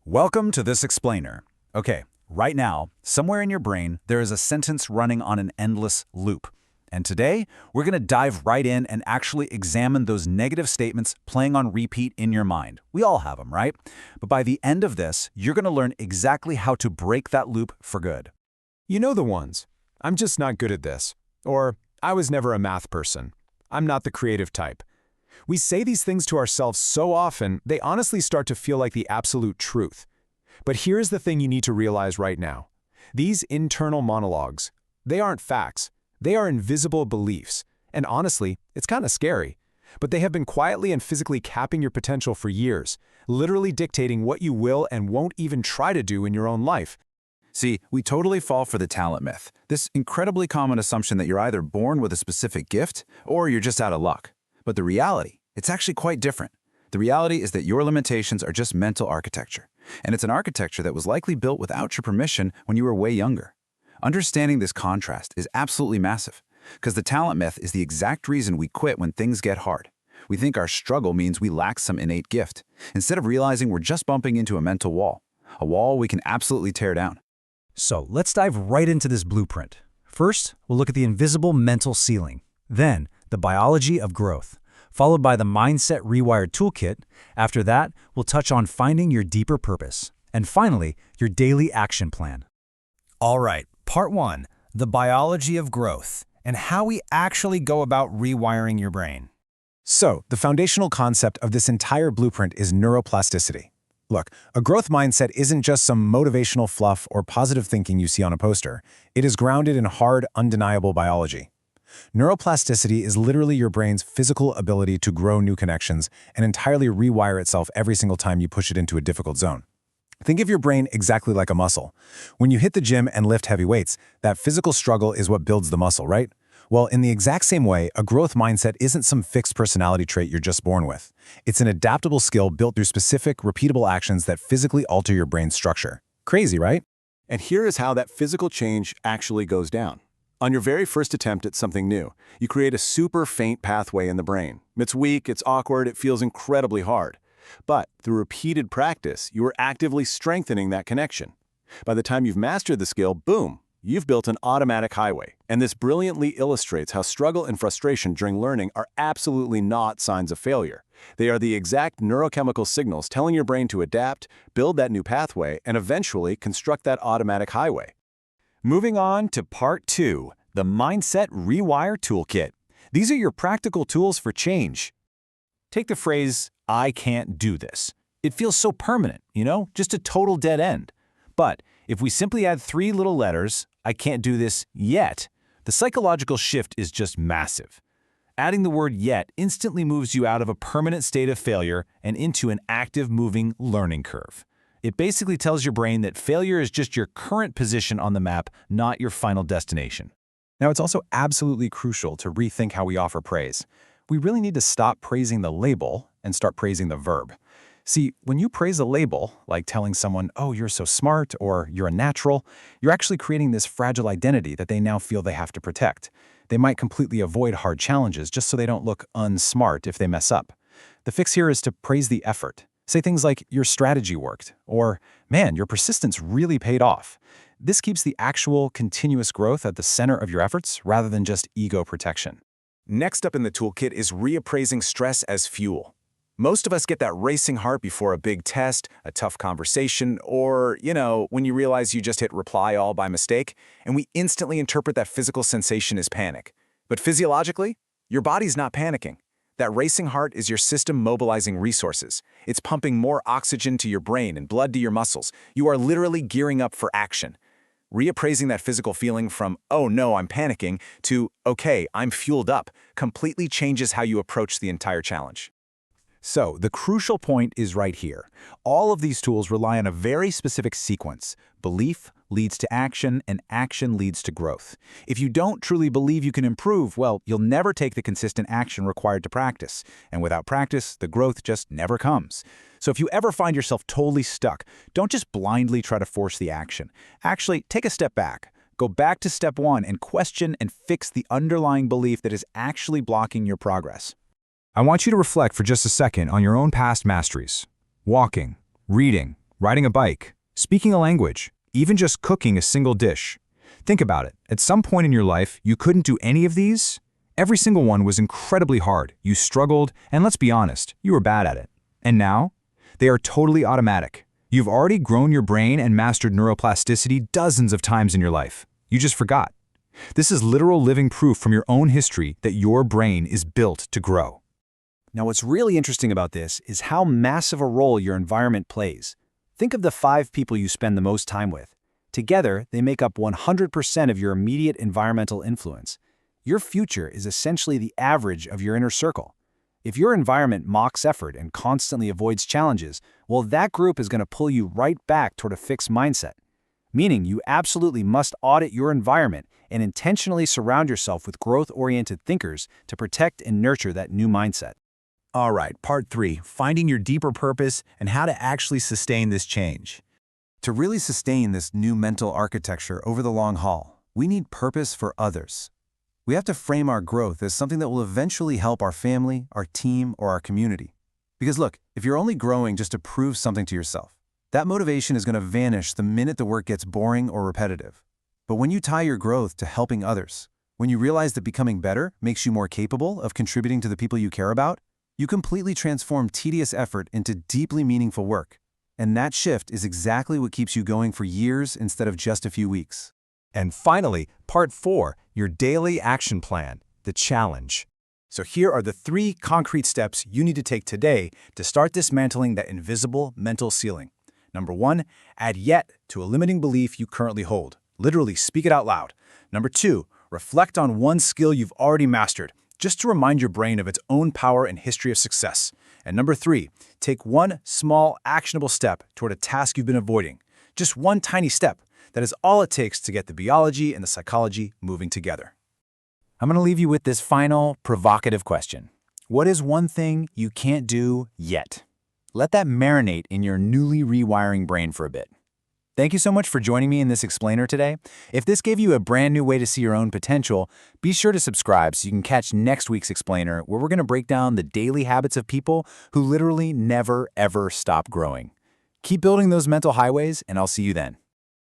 Welcome to this explainer. Okay, right now, somewhere in your brain, there is a sentence running on an endless loop. And today, we're going to dive right in and actually examine those negative statements playing on repeat in your mind. We all have them, right? But by the end of this, you're going to learn exactly how to break that loop for good. You know the ones. I'm just not good at this. Or, I was never a math person. I'm not the creative type. We say these things to ourselves so often, they honestly start to feel like the absolute truth. But here's the thing you need to realize right now. These internal monologues, they aren't facts. They are invisible beliefs. And honestly, it's kind of scary. But they have been quietly and physically capping your potential for years, literally dictating what you will and won't even try to do in your own life. See, we totally fall for the talent myth, this incredibly common assumption that you're either born with a specific gift or you're just out of luck. But the reality, it's actually quite different. The reality is that your limitations are just mental architecture, and it's an architecture that was likely built without your permission when you were way younger. Understanding this contrast is absolutely massive, because the talent myth is the exact reason we quit when things get hard. We think our struggle means we lack some innate gift, instead of realizing we're just bumping into a mental wall, a wall we can absolutely tear down. So let's dive right into this blueprint. First, we'll look at the invisible mental ceiling. Then, the biology of growth, followed by the Mindset Rewire Toolkit. After that, we'll touch on finding your deeper purpose. And finally, your daily action plan. All right, part one, the biology of growth and how we actually go about rewiring your brain. So, the foundational concept of this entire blueprint is neuroplasticity. Look, a growth mindset isn't just some motivational fluff or positive thinking you see on a poster. It is grounded in hard, undeniable biology. Neuroplasticity is literally your brain's physical ability to grow new connections and entirely rewire itself every single time you push it into a difficult zone. Think of your brain exactly like a muscle. When you hit the gym and lift heavy weights, that physical struggle is what builds the muscle, right? Well, in the exact same way, a growth mindset isn't some fixed personality trait you're just born with. It's an adaptable skill built through specific, repeatable actions that physically alter your brain's structure. Crazy, right? And here is how that physical change actually goes down. On your very first attempt at something new, you create a super faint pathway in the brain. It's weak, it's awkward, it feels incredibly hard. But through repeated practice, you are actively strengthening that connection. By the time you've mastered the skill, boom, you've built an automatic highway. And this brilliantly illustrates how struggle and frustration during learning are absolutely not signs of failure. They are the exact neurochemical signals telling your brain to adapt, build that new pathway, and eventually construct that automatic highway. Moving on to part two, the Mindset Rewire Toolkit. These are your practical tools for change. Take the phrase, "I can't do this." It feels so permanent, just a total dead end. But if we simply add three little letters, "I can't do this yet," the psychological shift is just massive. Adding the word "yet" instantly moves you out of a permanent state of failure and into an active, moving learning curve. It basically tells your brain that failure is just your current position on the map, not your final destination. Now, it's also absolutely crucial to rethink how we offer praise. We really need to stop praising the label and start praising the verb. See, when you praise a label, like telling someone, "Oh, you're so smart," or "you're a natural," you're actually creating this fragile identity that they now feel they have to protect. They might completely avoid hard challenges just so they don't look unsmart if they mess up. The fix here is to praise the effort. Say things like, "Your strategy worked," or, "Man, your persistence really paid off." This keeps the actual, continuous growth at the center of your efforts rather than just ego protection. Next up in the toolkit is reappraising stress as fuel. Most of us get that racing heart before a big test, a tough conversation, or, when you realize you just hit reply all by mistake, and we instantly interpret that physical sensation as panic. But physiologically, your body's not panicking. That racing heart is your system mobilizing resources. It's pumping more oxygen to your brain and blood to your muscles. You are literally gearing up for action. Reappraising that physical feeling from, "Oh no, I'm panicking," to, "Okay, I'm fueled up," completely changes how you approach the entire challenge. So, the crucial point is right here. All of these tools rely on a very specific sequence. Belief leads to action, and action leads to growth. If you don't truly believe you can improve, well, you'll never take the consistent action required to practice. And without practice, the growth just never comes. So if you ever find yourself totally stuck, don't just blindly try to force the action. Actually, take a step back. Go back to step one and question and fix the underlying belief that is actually blocking your progress. I want you to reflect for just a second on your own past masteries. Walking, reading, riding a bike, speaking a language, even just cooking a single dish. Think about it. At some point in your life, you couldn't do any of these? Every single one was incredibly hard. You struggled, and let's be honest, you were bad at it. And now? They are totally automatic. You've already grown your brain and mastered neuroplasticity dozens of times in your life. You just forgot. This is literal living proof from your own history that your brain is built to grow. Now, what's really interesting about this is how massive a role your environment plays. Think of the 5 people you spend the most time with. Together, they make up 100% of your immediate environmental influence. Your future is essentially the average of your inner circle. If your environment mocks effort and constantly avoids challenges, well, that group is going to pull you right back toward a fixed mindset. Meaning you absolutely must audit your environment and intentionally surround yourself with growth-oriented thinkers to protect and nurture that new mindset. All right, part 3, finding your deeper purpose and how to actually sustain this change. To really sustain this new mental architecture over the long haul, we need purpose for others. We have to frame our growth as something that will eventually help our family, our team, or our community. Because look, if you're only growing just to prove something to yourself, that motivation is going to vanish the minute the work gets boring or repetitive. But when you tie your growth to helping others, when you realize that becoming better makes you more capable of contributing to the people you care about, you completely transform tedious effort into deeply meaningful work. And that shift is exactly what keeps you going for years instead of just a few weeks. And finally, part 4, your daily action plan, the challenge. So here are the 3 concrete steps you need to take today to start dismantling that invisible mental ceiling. Number 1, add yet to a limiting belief you currently hold. Literally speak it out loud. Number 2, reflect on one skill you've already mastered, just to remind your brain of its own power and history of success. And number 3, take one small, actionable step toward a task you've been avoiding. Just one tiny step. That is all it takes to get the biology and the psychology moving together. I'm going to leave you with this final, provocative question. What is one thing you can't do yet? Let that marinate in your newly rewiring brain for a bit. Thank you so much for joining me in this explainer today. If this gave you a brand new way to see your own potential, be sure to subscribe so you can catch next week's explainer, where we're going to break down the daily habits of people who literally never, ever stop growing. Keep building those mental highways, and I'll see you then.